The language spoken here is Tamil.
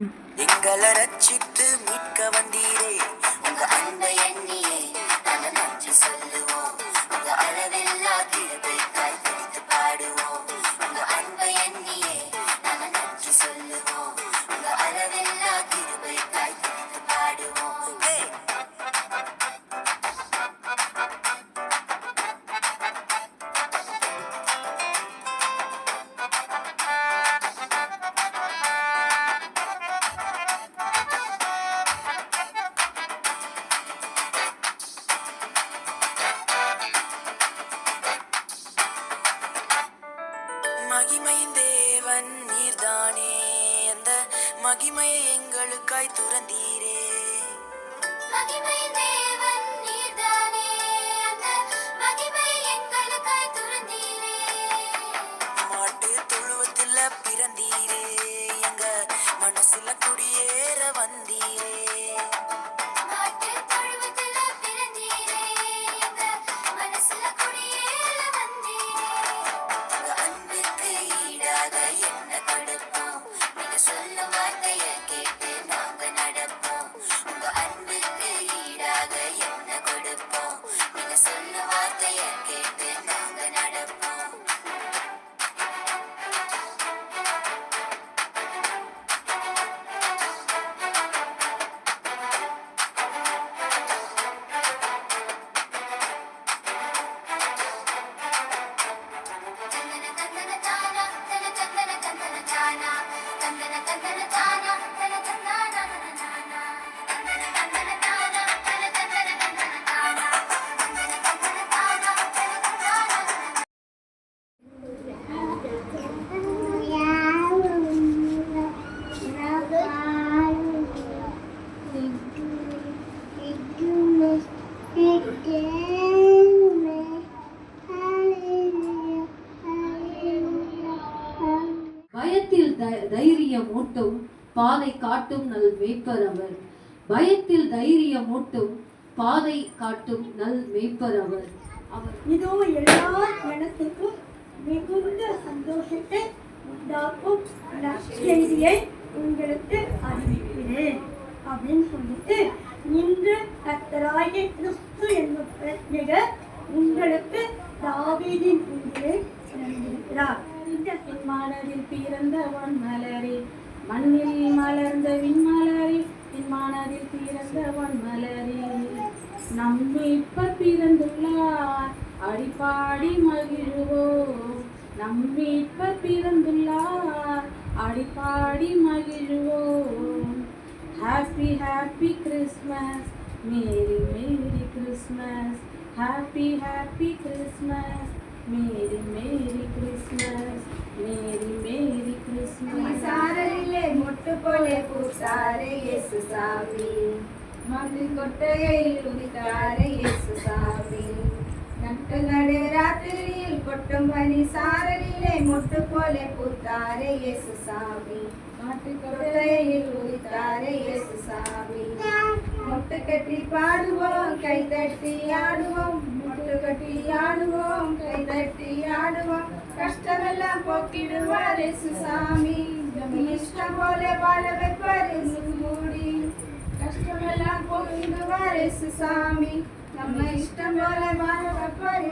எங்களை ரட்சித்து மீட்க வந்தீரே, உங்க அன்பை எண்ணியே நாங்க நன்றி சொல்லுவோம். உங்க அளவில்லா கிருபைக்காய் துதித்து பாடுவோம். உங்க அன்பை எண்ணியே நாங்க நன்றி சொல்லுவோம். உங்க அளவில்லா கிருபைக்காய் துதித்து பாடுவோம். மகிமையின் தேவன் நீர்தானே, அந்த மகிமையை எங்களுக்காய் துறந்தீரே. மகிமையின் தேவன் நீர்தானே, அந்த மகிமையை எங்களுக்காய் துறந்தீரே. மாட்டு தொழுவத்தில் பிறந்தீரே, எங்க மனசுல குடியேற வந்தீரே. பயத்தில் தைரியமூட்டும் பாதை காட்டும் நல் மேய்ப்பர் அவர். பயத்தில் தைரியமூட்டும் பாதை காட்டும் நல் மேய்ப்பர் அவர். இதோ எல்லா இடத்துக்கும் மிகுந்த சந்தோஷத்தை உண்டாக்கும் நற்செய்தியை உங்களுக்கு அறிவிக்கிறேன் அப்படின்னு சொல்லிட்டு, இன்று கர்த்தராகிய கிறிஸ்து என்னும் பிரத்யேகர் உங்களுக்கு தாவீதின் ஊரிலே பிறந்திருக்கிறார். இந்த பின்மானதில் பிறந்தவன் மலரே, மண்ணில் மலர்ந்த விண்மலரே, பின்மானதில் பிறந்தவன் மலரே. நம் மீட்பர் பிறந்துள்ளார், அடிப்பாடி மகிழ்வோம். நம் மீட்பர் பிறந்துள்ளார், அடிப்பாடி மகிழ்வோம். Happy happy Christmas, merry merry Christmas. Happy happy Christmas, merry merry Christmas. Merry merry Christmas. சாரலிலே மொட்டு போலே பூத்தாரே இயேசு சாமி, மது கொட்டையில் உதித்தாரே இயேசு சாமி. நட்டு நடு ராத்திரியில் கொட்டும் பனி சாரலிலே மொட்டு போலே பூத்தாரே இயேசு சாமி, மாட்டு கொட்டையில் உதித்தாரே இயேசு சாமி. மொட்டு கட்டி பாடுவோம், கை தட்டி ஆடுவோம். மொட்டு கட்டி ஆடுவோம், கை தட்டி ஆடுவோம். கஷ்டமெல்லாம் போக்கிடுவார் இயேசு சாமி, இஷ்டம் போல வாழ வைப்பார் இயேசு மூடி. கஷ்டமெல்லாம் போக்கிடுவார் இயேசு சாமி, நம்ம இஷ்டம் போல வாழ வைப்பார்.